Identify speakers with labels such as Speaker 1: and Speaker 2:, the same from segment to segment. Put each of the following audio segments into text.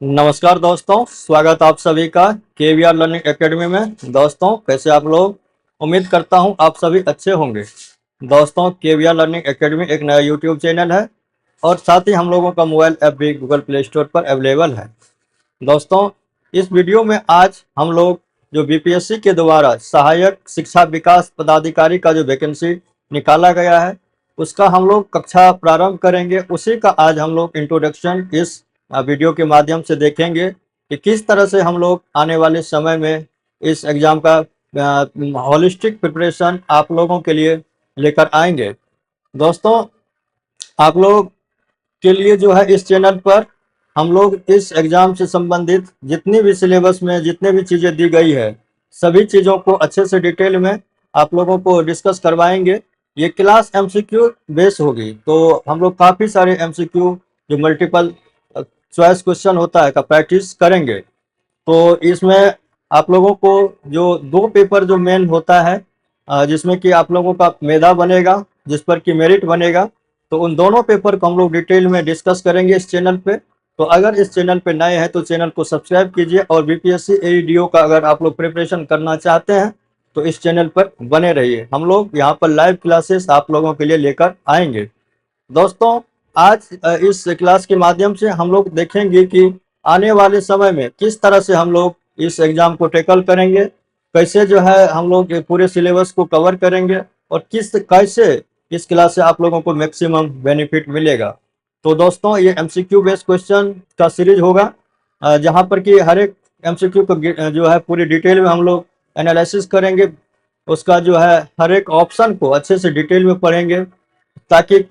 Speaker 1: नमस्कार दोस्तों, स्वागत आप सभी का केवीआर लर्निंग एकेडमी में। दोस्तों कैसे आप लोग? उम्मीद करता हूं आप सभी अच्छे होंगे। दोस्तों केवीआर लर्निंग एकेडमी एक नया यूट्यूब चैनल है और साथ ही हम लोगों का मोबाइल ऐप भी गूगल प्ले स्टोर पर अवेलेबल है। दोस्तों इस वीडियो में आज हम लोग जो बीपीएससी के द्वारा सहायक शिक्षा विकास पदाधिकारी का जो वैकेंसी निकाला गया है उसका हम लोग कक्षा प्रारंभ करेंगे। उसी का आज हम लोग इंट्रोडक्शन इस वीडियो के माध्यम से देखेंगे कि किस तरह से हम लोग आने वाले समय में इस एग्ज़ाम का हॉलिस्टिक प्रिपरेशन आप लोगों के लिए लेकर आएंगे। दोस्तों आप लोग के लिए जो है इस चैनल पर हम लोग इस एग्ज़ाम से संबंधित जितनी भी सिलेबस में जितने भी चीज़ें दी गई है सभी चीज़ों को अच्छे से डिटेल में आप लोगों को डिस्कस करवाएंगे। ये क्लास एमसीक्यू बेस होगी, तो हम लोग काफ़ी सारे एमसीक्यू जो मल्टीपल चॉइस क्वेश्चन होता है का प्रैक्टिस करेंगे। तो इसमें आप लोगों को जो दो पेपर जो मेन होता है जिसमें कि आप लोगों का मेधा बनेगा, जिस पर कि मेरिट बनेगा, तो उन दोनों पेपर को हम लोग डिटेल में डिस्कस करेंगे इस चैनल पे। तो अगर इस चैनल पे नए हैं तो चैनल को सब्सक्राइब कीजिए और बीपीएससी एईडीओ का अगर आप लोग प्रिपरेशन करना चाहते हैं तो इस चैनल पर बने रहिए। हम लोग यहाँ पर लाइव क्लासेस आप लोगों के लिए लेकर आएंगे। दोस्तों आज इस क्लास के माध्यम से हम लोग देखेंगे कि आने वाले समय में किस तरह से हम लोग इस एग्ज़ाम को टैकल करेंगे, कैसे जो है हम लोग पूरे सिलेबस को कवर करेंगे और कैसे इस क्लास से आप लोगों को मैक्सिमम बेनिफिट मिलेगा। तो दोस्तों ये एमसीक्यू बेस्ड क्वेश्चन का सीरीज होगा जहां पर कि हर एक एमसीक्यू को जो है पूरी डिटेल में हम लोग एनालिसिस करेंगे। उसका जो है हर एक ऑप्शन को अच्छे से डिटेल में पढ़ेंगे ताकि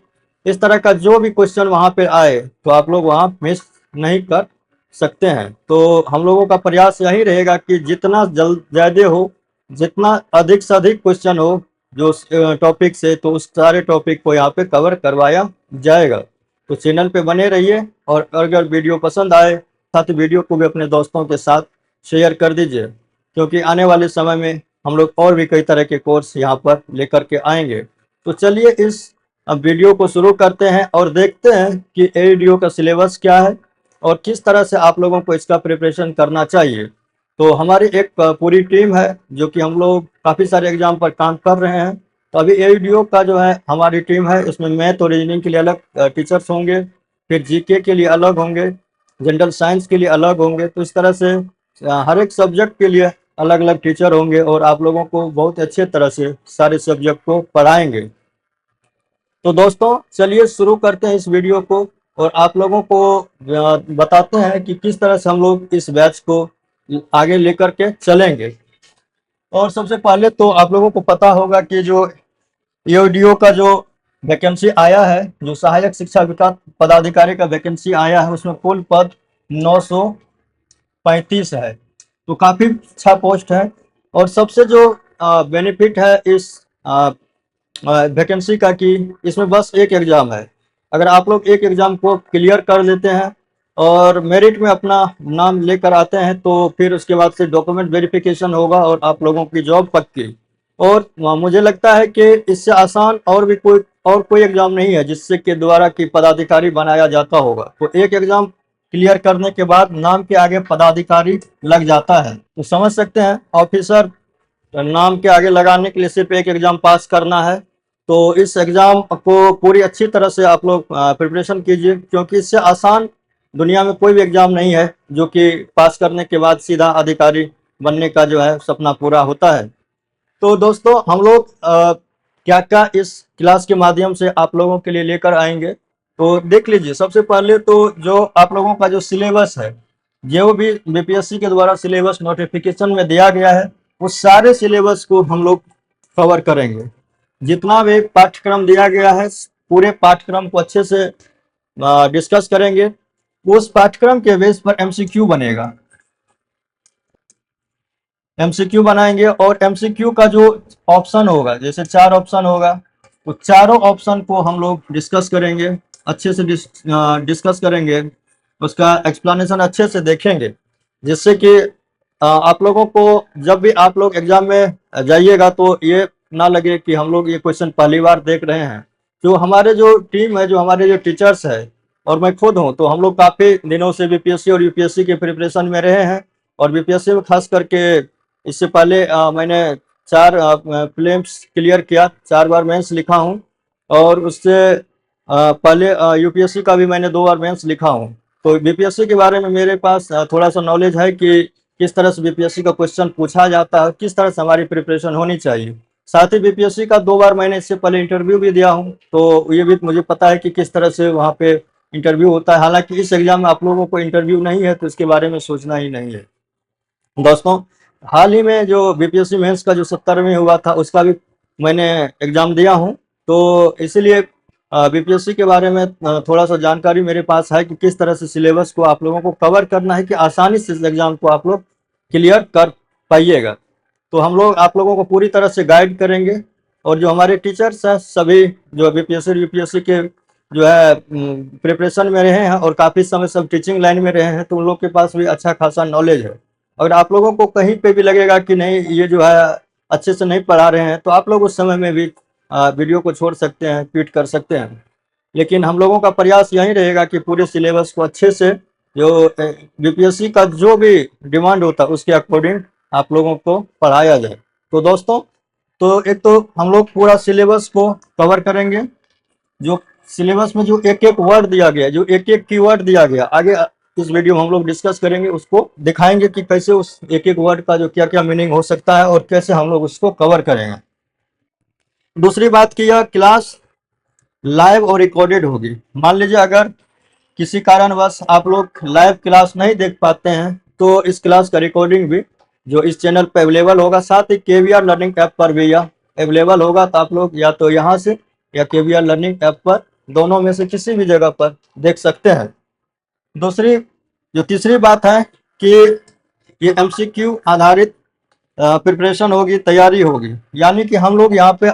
Speaker 1: इस तरह का जो भी क्वेश्चन वहां पे आए तो आप लोग वहां मिस नहीं कर सकते हैं। तो हम लोगों का प्रयास यही रहेगा कि जितना जल्द ज़्यादा हो, जितना अधिक से अधिक क्वेश्चन हो जो टॉपिक से, तो उस सारे टॉपिक को यहाँ पे कवर करवाया जाएगा। तो चैनल पे बने रहिए और अगर वीडियो पसंद आए साथ वीडियो को भी अपने दोस्तों के साथ शेयर कर दीजिए, क्योंकि आने वाले समय में हम लोग और भी कई तरह के कोर्स यहाँ पर लेकर के आएंगे। तो चलिए इस अब वीडियो को शुरू करते हैं और देखते हैं कि एईडीओ का सिलेबस क्या है और किस तरह से आप लोगों को इसका प्रिपरेशन करना चाहिए। तो हमारी एक पूरी टीम है जो कि हम लोग काफ़ी सारे एग्जाम पर काम कर रहे हैं। तो अभी एईडीओ का जो है हमारी टीम है, इसमें मैथ और रीजनिंग के लिए अलग टीचर्स होंगे, फिर जीके के लिए अलग होंगे, जनरल साइंस के लिए अलग होंगे। तो इस तरह से हर एक सब्जेक्ट के लिए अलग अलग टीचर होंगे और आप लोगों को बहुत अच्छे तरह से सारे सब्जेक्ट को पढ़ाएंगे। तो दोस्तों चलिए शुरू करते हैं इस वीडियो को और आप लोगों को बताते हैं कि किस तरह से हम लोग इस बैच को आगे लेकर के चलेंगे। और सबसे पहले तो आप लोगों को पता होगा कि जो ईओडीओ का जो वैकेंसी आया है, जो सहायक शिक्षा विकास पदाधिकारी का वैकेंसी आया है, उसमें कुल पद 935 है। तो काफ़ी अच्छा पोस्ट है और सबसे जो बेनिफिट है इस वैकेंसी का कि इसमें बस एक एग्ज़ाम है। अगर आप लोग एक एग्ज़ाम को क्लियर कर लेते हैं और मेरिट में अपना नाम लेकर आते हैं तो फिर उसके बाद से डॉक्यूमेंट वेरिफिकेशन होगा और आप लोगों की जॉब पक्की। और मुझे लगता है कि इससे आसान और भी कोई एग्ज़ाम नहीं है जिससे के द्वारा कि पदाधिकारी बनाया जाता होगा। तो एक एग्ज़ाम क्लियर करने के बाद नाम के आगे पदाधिकारी लग जाता है। तो समझ सकते हैं ऑफिसर नाम के आगे लगाने के लिए सिर्फ एक एग्ज़ाम पास करना है। तो इस एग्ज़ाम को पूरी अच्छी तरह से आप लोग प्रिपरेशन कीजिए, क्योंकि इससे आसान दुनिया में कोई भी एग्ज़ाम नहीं है जो कि पास करने के बाद सीधा अधिकारी बनने का जो है सपना पूरा होता है। तो दोस्तों हम लोग क्या क्या इस क्लास के माध्यम से आप लोगों के लिए लेकर आएंगे तो देख लीजिए। सबसे पहले तो जो आप लोगों का जो सिलेबस है, जो भी बीपीएससी के द्वारा सिलेबस नोटिफिकेशन में दिया गया है, उस सारे सिलेबस को हम लोग कवर करेंगे। जितना भी पाठ्यक्रम दिया गया है पूरे पाठ्यक्रम को अच्छे से डिस्कस करेंगे। उस पाठ्यक्रम के बेस पर एमसीक्यू बनेगा, एमसीक्यू बनाएंगे और एमसीक्यू का जो ऑप्शन होगा, जैसे 4 ऑप्शन होगा, तो चारों ऑप्शन को हम लोग डिस्कस करेंगे, अच्छे से डिस्कस करेंगे, उसका एक्सप्लेनेशन अच्छे से देखेंगे, जिससे कि आप लोगों को जब भी आप लोग एग्जाम में जाइएगा तो ये ना लगे कि हम लोग ये क्वेश्चन पहली बार देख रहे हैं। जो हमारे जो टीम है, जो हमारे जो टीचर्स है, और मैं खुद हूँ। तो हम लोग काफ़ी दिनों से बीपीएससी और यूपीएससी के प्रिपरेशन में रहे हैं। और बीपीएससी में खास करके इससे पहले मैंने 4 प्रीलिम्स क्लियर किया, 4 बार मेंस लिखा हूँ। और उससे पहले यूपीएससी का भी मैंने 2 बार मेंस लिखा हूँ। तो बीपीएससी के बारे में मेरे पास थोड़ा सा नॉलेज है कि किस तरह से बीपीएससी का क्वेश्चन पूछा जाता है, किस तरह से हमारी प्रिपरेशन होनी चाहिए। साथ ही बीपीएससी का 2 बार मैंने इससे पहले इंटरव्यू भी दिया हूँ, तो ये भी मुझे पता है कि किस तरह से वहाँ पे इंटरव्यू होता है। हालांकि इस एग्जाम में आप लोगों को इंटरव्यू नहीं है, तो इसके बारे में सोचना ही नहीं है। दोस्तों, हाल ही में जो बीपीएससी मेंस का जो 70वें हुआ था, उसका भी मैंने एग्जाम दिया हूँ। तो इसीलिए बीपीएससी के बारे में थोड़ा सा जानकारी मेरे पास है कि किस तरह से सिलेबस को आप लोगों को कवर करना है कि आसानी से इस एग्जाम को आप लोग क्लियर कर पाइएगा। तो हम लोग आप लोगों को पूरी तरह से गाइड करेंगे। और जो हमारे टीचर्स हैं सभी, जो बीपीएससी यूपीएससी के जो है प्रिपरेशन में रहे हैं और काफ़ी समय सब टीचिंग लाइन में रहे हैं, तो उन लोग के पास भी अच्छा खासा नॉलेज है। अगर आप लोगों को कहीं पे भी लगेगा कि नहीं ये जो है अच्छे से नहीं पढ़ा रहे हैं, तो आप लोग उस समय में भी वीडियो को छोड़ सकते हैं, ट्वीट कर सकते हैं। लेकिन हम लोगों का प्रयास यही रहेगा कि पूरे सिलेबस को अच्छे से, जो बीपीएससी का जो भी डिमांड होता है उसके अकॉर्डिंग आप लोगों को पढ़ाया जाए। तो दोस्तों, तो एक तो हम लोग पूरा सिलेबस को कवर करेंगे। जो सिलेबस में जो एक एक वर्ड दिया गया, जो एक एक कीवर्ड दिया गया, आगे इस वीडियो में हम लोग डिस्कस करेंगे, उसको दिखाएंगे कि कैसे उस एक एक वर्ड का जो क्या क्या मीनिंग हो सकता है और कैसे हम लोग उसको कवर करेंगे। दूसरी बात की यह क्लास लाइव और रिकॉर्डेड होगी। मान लीजिए अगर किसी कारणवश आप लोग लाइव क्लास नहीं देख पाते हैं, तो इस क्लास का रिकॉर्डिंग भी जो इस चैनल पर अवेलेबल होगा, साथ ही केवीआर लर्निंग ऐप पर भी यह अवेलेबल होगा। तो आप लोग या तो यहाँ से या केवीआर लर्निंग ऐप पर, दोनों में से किसी भी जगह पर देख सकते हैं। दूसरी जो तीसरी बात है कि ये एमसीक्यू आधारित प्रिपरेशन होगी, तैयारी होगी। यानी कि हम लोग यहाँ पे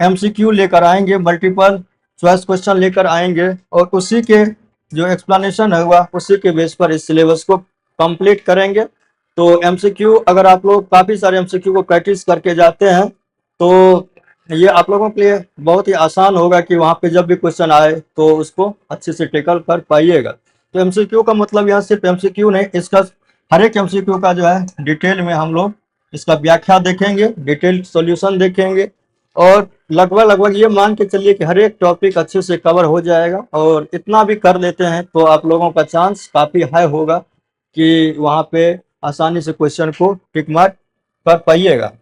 Speaker 1: एमसीक्यू लेकर आएंगे, मल्टीपल चॉइस क्वेश्चन लेकर आएंगे, और उसी के जो एक्सप्लेनेशन होगा उसी के बेस पर इस सिलेबस को कंप्लीट करेंगे। तो एमसीक्यू, अगर आप लोग काफ़ी सारे एमसीक्यू को प्रैक्टिस करके जाते हैं, तो ये आप लोगों के लिए बहुत ही आसान होगा कि वहाँ पे जब भी क्वेश्चन आए तो उसको अच्छे से टेकल कर पाइएगा। तो एमसीक्यू का मतलब यहाँ सिर्फ एमसीक्यू नहीं, इसका हर एक एमसीक्यू का जो है डिटेल में हम लोग इसका व्याख्या देखेंगे, डिटेल सॉल्यूशन देखेंगे, और लगभग लगभग ये मान के चलिए कि हर एक टॉपिक अच्छे से कवर हो जाएगा। और इतना भी कर लेते हैं तो आप लोगों का चांस काफ़ी हाई होगा कि वहाँ पे आसानी से क्वेश्चन को टिक मार्क कर पाइएगा।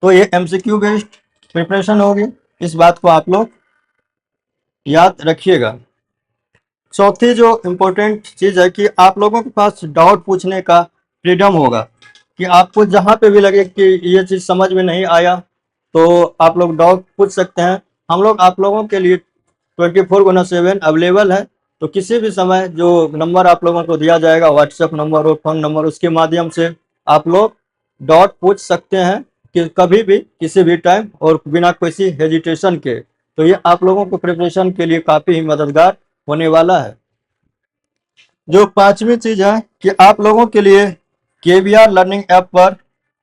Speaker 1: तो ये एमसीक्यू बेस्ड प्रिपरेशन होगी, इस बात को आप लोग याद रखिएगा। चौथी जो इम्पोर्टेंट चीज़ है कि आप लोगों के पास डाउट पूछने का फ्रीडम होगा, कि आपको जहाँ पे भी लगे कि ये चीज़ समझ में नहीं आया, तो आप लोग डाउट पूछ सकते हैं। हम लोग आप लोगों के लिए 24/7 अवेलेबल है। तो किसी भी समय जो नंबर आप लोगों को दिया जाएगा, व्हाट्सएप नंबर और फ़ोन नंबर, उसके माध्यम से आप लोग डाउट पूछ सकते हैं कि कभी भी, किसी भी टाइम, और बिना किसी हेजिटेशन के। तो ये आप लोगों को प्रिपरेशन के लिए काफ़ी ही मददगार होने वाला है। जो पांचवी चीज़ है कि आप लोगों के लिए केवीआर लर्निंग ऐप पर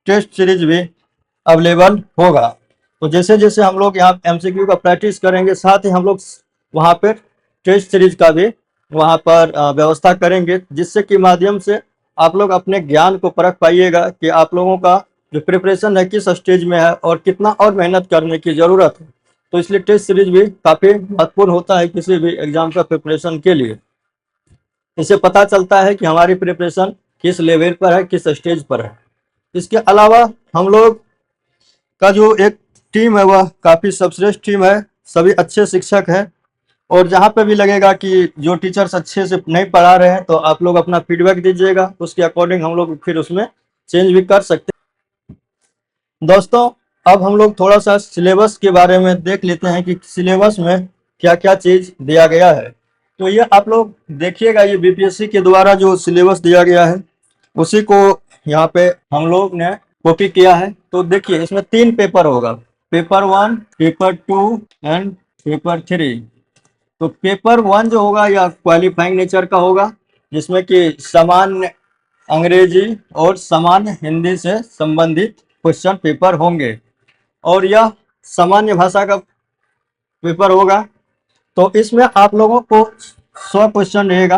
Speaker 1: टेस्ट सीरीज भी अवेलेबल होगा। तो जैसे जैसे हम लोग यहाँ एमसीक्यू का प्रैक्टिस करेंगे, साथ ही हम लोग वहाँ पर टेस्ट सीरीज का भी वहाँ पर व्यवस्था करेंगे, जिससे कि माध्यम से आप लोग अपने ज्ञान को परख पाइएगा कि आप लोगों का जो प्रिपरेशन है किस स्टेज में है और कितना और मेहनत करने की ज़रूरत है। तो इसलिए टेस्ट सीरीज भी काफ़ी महत्वपूर्ण होता है किसी भी एग्जाम का प्रिपरेशन के लिए। इससे पता चलता है कि हमारी प्रिपरेशन किस लेवल पर है, किस स्टेज पर है। इसके अलावा हम लोग का जो एक टीम है वह काफ़ी सर्वश्रेष्ठ टीम है, सभी अच्छे शिक्षक हैं। और जहाँ पे भी लगेगा कि जो टीचर्स अच्छे से नहीं पढ़ा रहे हैं, तो आप लोग अपना फीडबैक दीजिएगा, उसके अकॉर्डिंग हम लोग फिर उसमें चेंज भी कर सकते हैं। दोस्तों, अब हम लोग थोड़ा सा सिलेबस के बारे में देख लेते हैं कि सिलेबस में क्या क्या चीज़ दिया गया है। तो ये आप लोग देखिएगा, ये बीपीएससी के द्वारा जो सिलेबस दिया गया है उसी को यहाँ पे हम लोग ने कॉपी किया है। तो देखिए, इसमें 3 पेपर होगा, पेपर 1, पेपर 2 एंड पेपर 3। तो पेपर 1 जो होगा यह क्वालिफाइंग नेचर का होगा, जिसमें कि सामान्य अंग्रेजी और सामान्य हिंदी से संबंधित क्वेश्चन पेपर होंगे, और यह सामान्य भाषा का पेपर होगा। तो इसमें आप लोगों को 100 क्वेश्चन रहेगा,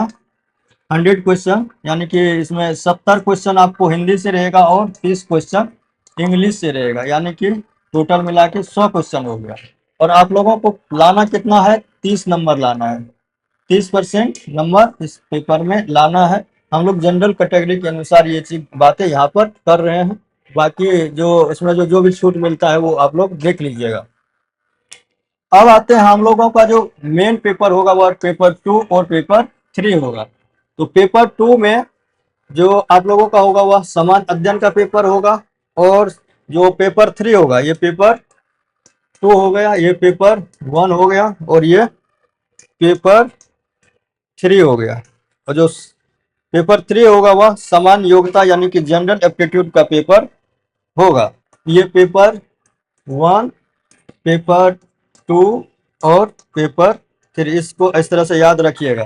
Speaker 1: 100 क्वेश्चन, यानी कि इसमें 70 क्वेश्चन आपको हिंदी से रहेगा और 30 क्वेश्चन इंग्लिश से रहेगा, यानी कि टोटल मिला के 100 क्वेश्चन हो गया। और आप लोगों को लाना कितना है, 30 नंबर लाना है, 30% नंबर इस पेपर में लाना है। हम लोग जनरल कैटेगरी के अनुसार ये चीज बातें यहाँ पर कर रहे हैं, बाकी जो इसमें जो भी छूट मिलता है वो आप लोग देख लीजिएगा। अब आते हैं हम लोगों का जो मेन पेपर होगा वो पेपर 2 और पेपर 3 होगा। तो पेपर 2 में जो आप लोगों का होगा वह समान अध्ययन का पेपर होगा, और जो पेपर 3 होगा ये पेपर 2 हो गया, ये पेपर 1 हो गया, और ये पेपर 3 हो गया। और जो पेपर 3 होगा वह समान योग्यता यानी कि जनरल एप्टीट्यूड का पेपर होगा। ये पेपर 1, पेपर 2 और पेपर 3, इसको इस तरह से याद रखिएगा।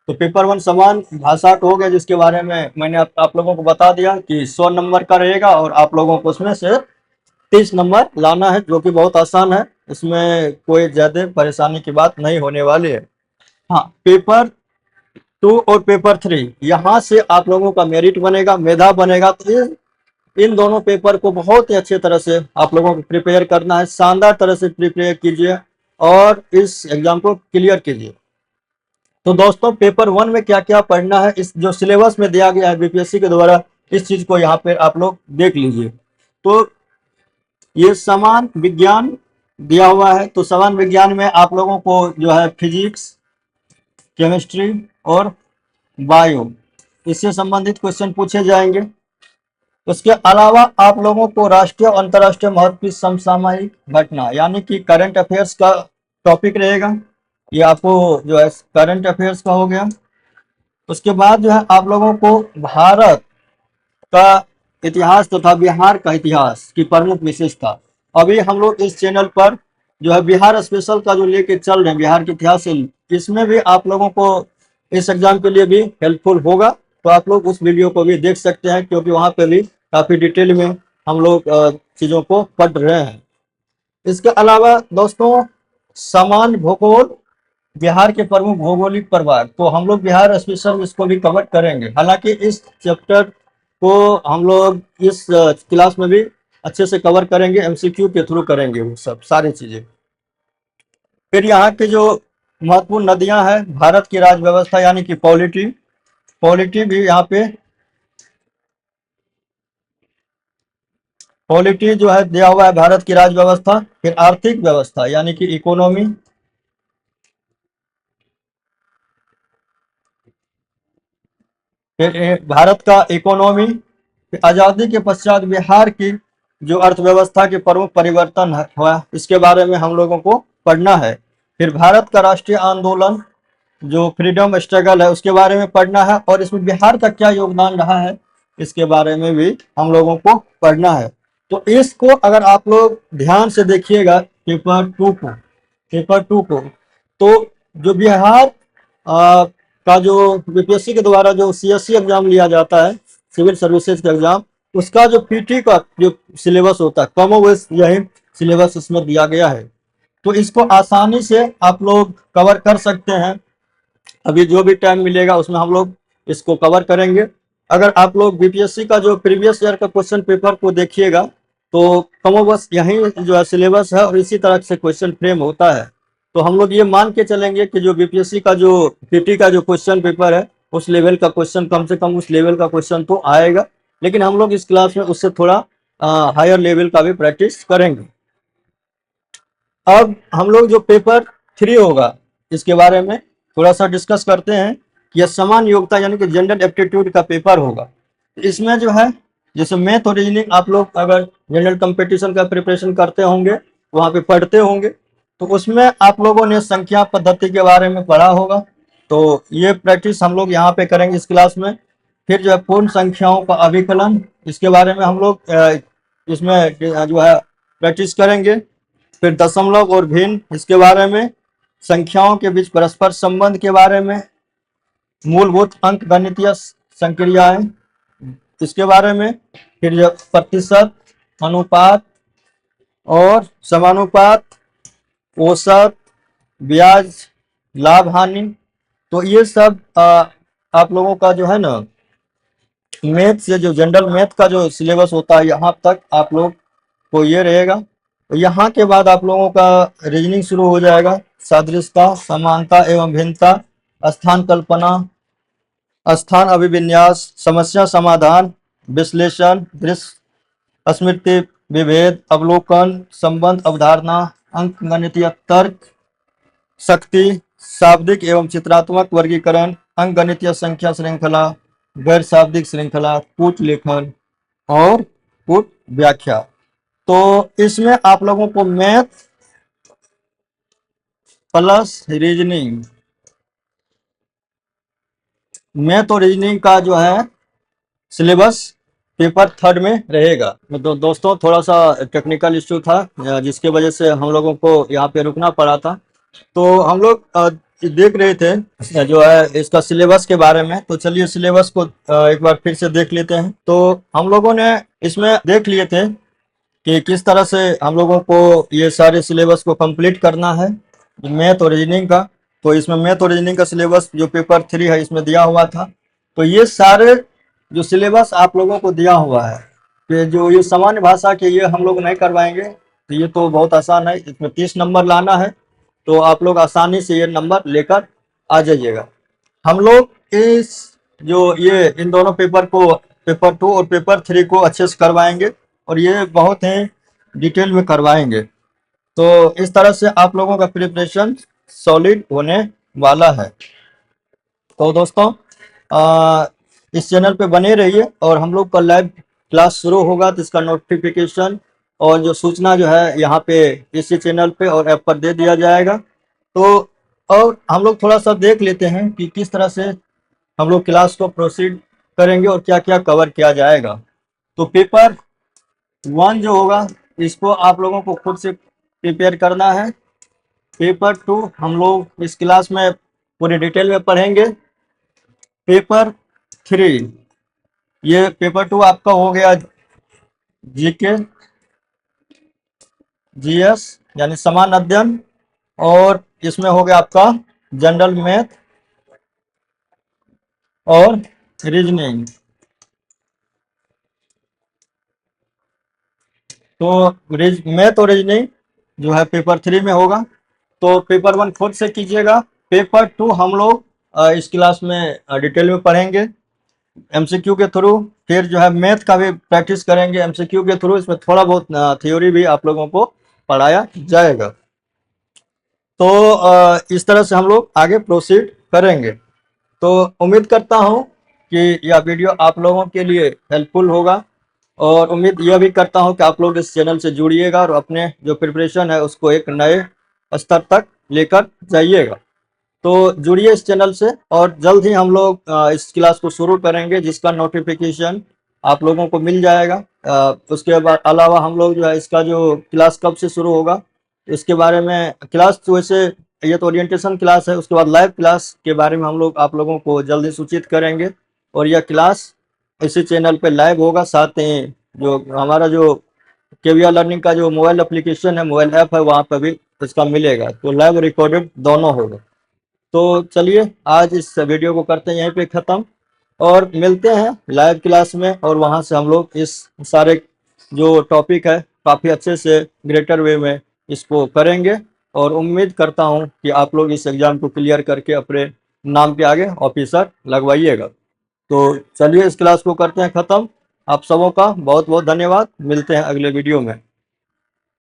Speaker 1: तो पेपर 1 समान भाषा का हो गया, जिसके बारे में मैंने आप लोगों को बता दिया कि 100 नंबर का रहेगा, और आप लोगों को उसमें से 30 नंबर लाना है, जो कि बहुत आसान है, इसमें कोई ज़्यादा परेशानी की बात नहीं होने वाली है। हाँ, पेपर 2 और पेपर 3 यहाँ से आप लोगों का मेरिट बनेगा, मेधा बनेगा। तो इन दोनों पेपर को बहुत ही अच्छे तरह से आप लोगों को प्रिपेयर करना है, शानदार तरह से प्रिपेयर कीजिए और इस एग्जाम को क्लियर कीजिए। तो दोस्तों, पेपर 1 में क्या क्या पढ़ना है, इस जो सिलेबस में दिया गया है बीपीएससी के द्वारा, इस चीज को यहाँ पे आप लोग देख लीजिए। तो ये समान विज्ञान दिया हुआ है, तो समान विज्ञान में आप लोगों को जो है फिजिक्स, केमिस्ट्री और बायो, इससे संबंधित क्वेश्चन पूछे जाएंगे। उसके अलावा आप लोगों को राष्ट्रीय और अंतर्राष्ट्रीय महत्व की समसामयिक घटना यानी कि करंट अफेयर्स का टॉपिक रहेगा। ये आपको जो है करंट अफेयर्स का हो गया। उसके बाद जो है आप लोगों को भारत का इतिहास तथा बिहार का इतिहास की प्रमुख विशेषता। अभी हम लोग इस चैनल पर जो है बिहार स्पेशल का जो लेके चल रहे हैं, बिहार के इतिहास से, इसमें भी आप लोगों को इस एग्जाम के लिए भी हेल्पफुल होगा। तो आप लोग उस वीडियो को भी देख सकते हैं, क्योंकि वहाँ पे भी काफ़ी डिटेल में हम लोग चीज़ों को पढ़ रहे हैं। इसके अलावा दोस्तों, समान भूगोल, बिहार के प्रमुख भौगोलिक प्रभाग, तो हम लोग बिहार स्पेशल इसको भी कवर करेंगे। हालांकि इस चैप्टर को हम लोग इस क्लास में भी अच्छे से कवर करेंगे, एमसीक्यू के थ्रू करेंगे वो सब सारी चीज़ें। फिर यहाँ के जो महत्वपूर्ण नदियाँ हैं, भारत की राज्य व्यवस्था यानी कि पॉलिटी, पॉलिटी भी यहाँ पे पॉलिटी जो है दिया हुआ है, भारत की राज्य व्यवस्था। फिर आर्थिक व्यवस्था यानी कि इकोनॉमी, फिर भारत का इकोनॉमी, फिर आज़ादी के पश्चात बिहार की जो अर्थव्यवस्था के प्रमुख परिवर्तन हुआ, इसके बारे में हम लोगों को पढ़ना है। फिर भारत का राष्ट्रीय आंदोलन जो फ्रीडम स्ट्रगल है उसके बारे में पढ़ना है, और इसमें बिहार का क्या योगदान रहा है इसके बारे में भी हम लोगों को पढ़ना है। तो इसको अगर आप लोग ध्यान से देखिएगा पेपर 2 को, तो जो बिहार का जो बीपीएससी के द्वारा जो सीएससी एग्जाम लिया जाता है, सिविल सर्विसेज का एग्जाम, उसका जो पीटी का जो सिलेबस होता है, कमोवेश यही सिलेबस इसमें दिया गया है। तो इसको आसानी से आप लोग कवर कर सकते हैं। अभी जो भी टाइम मिलेगा उसमें हम लोग इसको कवर करेंगे। अगर आप लोग बीपीएससी का जो प्रीवियस ईयर का क्वेश्चन पेपर को देखिएगा, तो कमोबस यही जो है सिलेबस है और इसी तरह से क्वेश्चन फ्रेम होता है। तो हम लोग ये मान के चलेंगे कि जो बीपीएससी का जो पीटी का जो क्वेश्चन पेपर है, उस लेवल का क्वेश्चन, कम से कम उस लेवल का क्वेश्चन तो आएगा, लेकिन हम लोग इस क्लास में उससे थोड़ा हायर लेवल का भी प्रैक्टिस करेंगे। अब हम लोग जो पेपर 3 होगा इसके बारे में थोड़ा सा डिस्कस करते हैं। यह समान योग्यता यानी कि जनरल एप्टीट्यूड का पेपर होगा। इसमें जो है जैसे मैथ और रीजनिंग, आप लोग अगर जनरल कंपटीशन का प्रिपरेशन करते होंगे, वहाँ पे पढ़ते होंगे, तो उसमें आप लोगों ने संख्या पद्धति के बारे में पढ़ा होगा। तो ये प्रैक्टिस हम लोग यहाँ पे करेंगे इस क्लास में। फिर जो है पूर्ण संख्याओं का अभिकलन, इसके बारे में हम लोग इसमें जो है प्रैक्टिस करेंगे। फिर दशमलव और भिन्न, इसके बारे में, संख्याओं के बीच परस्पर संबंध के बारे में, मूलभूत अंक गणितीय संक्रियाएं, इसके बारे में, फिर जो प्रतिशत, अनुपात और समानुपात, औसत, ब्याज लाभ हानि, तो ये सब आप लोगों का जो है ना मैथ से, जो जनरल मैथ का जो सिलेबस होता है यहाँ तक आप लोग को ये रहेगा। तो यहाँ के बाद आप लोगों का रीजनिंग शुरू हो जाएगा। सादृश्यता, समानता एवं भिन्नता, स्थान कल्पना, स्थान अभिविन्यास, समस्या समाधान, विश्लेषण, दृश्य स्मृति, विभेद, अवलोकन, संबंध, अवधारणा, अंकगणितीय तर्क, शक्ति, शाब्दिक एवं चित्रात्मक वर्गीकरण, अंकगणितीय संख्या श्रृंखला, गैर शाब्दिक श्रृंखला, कूट लेखन और कूट व्याख्या। तो इसमें आप लोगों को मैथ प्लस रीजनिंग, मैथ और रीजनिंग का जो है सिलेबस पेपर थर्ड में रहेगा। तो दोस्तों थोड़ा सा टेक्निकल इश्यू था जिसके वजह से हम लोगों को यहाँ पे रुकना पड़ा था। तो हम लोग देख रहे थे जो है इसका सिलेबस के बारे में। तो चलिए सिलेबस को एक बार फिर से देख लेते हैं। तो हम लोगों ने इसमें देख लिए थे कि किस तरह से हम लोगों को ये सारे सिलेबस को कंप्लीट करना है मैथ और रीजनिंग का। तो इसमें मैथ और रीजनिंग का सिलेबस जो पेपर 3 है इसमें दिया हुआ था। तो ये सारे जो सिलेबस आप लोगों को दिया हुआ है कि जो ये सामान्य भाषा के ये हम लोग नहीं करवाएंगे। तो ये तो बहुत आसान है, इसमें 30 नंबर लाना है। तो आप लोग आसानी से ये नंबर लेकर आ जाइएगा। हम लोग इस जो ये इन दोनों पेपर को, पेपर 2 और पेपर 3 को अच्छे से करवाएंगे और ये बहुत ही डिटेल में करवाएंगे। तो इस तरह से आप लोगों का प्रिपरेशन सॉलिड होने वाला है। तो दोस्तों इस चैनल पे बने रहिए और हम लोग का लाइव क्लास शुरू होगा तो इसका नोटिफिकेशन और जो सूचना जो है यहाँ पे इसी चैनल पे और ऐप पर दे दिया जाएगा। तो और हम लोग थोड़ा सा देख लेते हैं कि किस तरह से हम लोग क्लास को प्रोसीड करेंगे और क्या क्या कवर किया जाएगा। तो पेपर 1 जो होगा इसको आप लोगों को खुद से प्रिपेयर करना है। पेपर 2 हम लोग इस क्लास में पूरी डिटेल में पढ़ेंगे। पेपर 3 ये पेपर 2 आपका हो गया जीके, जीएस यानी समान अध्ययन, और इसमें हो गया आपका जनरल मैथ और रीजनिंग। तो मैथ और रीजनिंग जो है पेपर 3 में होगा। तो पेपर 1 खुद से कीजिएगा। पेपर 2 हम लोग इस क्लास में डिटेल में पढ़ेंगे एमसीक्यू के थ्रू। फिर जो है मैथ का भी प्रैक्टिस करेंगे एमसीक्यू के थ्रू। इसमें थोड़ा बहुत थ्योरी भी आप लोगों को पढ़ाया जाएगा। तो इस तरह से हम लोग आगे प्रोसीड करेंगे। तो उम्मीद करता हूँ कि यह वीडियो आप लोगों के लिए हेल्पफुल होगा और उम्मीद यह भी करता हूँ कि आप लोग इस चैनल से जुड़िएगा और अपने जो प्रिपरेशन है उसको एक नए स्तर तक लेकर जाइएगा। तो जुड़िए इस चैनल से और जल्द ही हम लोग इस क्लास को शुरू करेंगे जिसका नोटिफिकेशन आप लोगों को मिल जाएगा। उसके बाद अलावा हम लोग जो है इसका जो क्लास कब से शुरू होगा इसके बारे में, क्लास तो वैसे ये तो ओरिएंटेशन क्लास है, उसके बाद लाइव क्लास के बारे में हम लोग आप लोगों को जल्दी सूचित करेंगे। और यह क्लास इसी चैनल पे लाइव होगा। साथ ही जो हमारा जो केवीआर लर्निंग का जो मोबाइल एप्लीकेशन है, मोबाइल ऐप है, वहाँ पर भी इसका मिलेगा। तो लाइव रिकॉर्डेड दोनों होगा। तो चलिए आज इस वीडियो को करते हैं यहीं पे ख़त्म और मिलते हैं लाइव क्लास में। और वहाँ से हम लोग इस सारे जो टॉपिक है काफ़ी अच्छे से ग्रेटर वे में इसको करेंगे और उम्मीद करता हूँ कि आप लोग इस एग्ज़ाम को क्लियर करके अपने नाम के आगे ऑफिसर लगवाइएगा। तो चलिए इस क्लास को करते हैं ख़त्म। आप सबों का बहुत बहुत धन्यवाद। मिलते हैं अगले वीडियो में।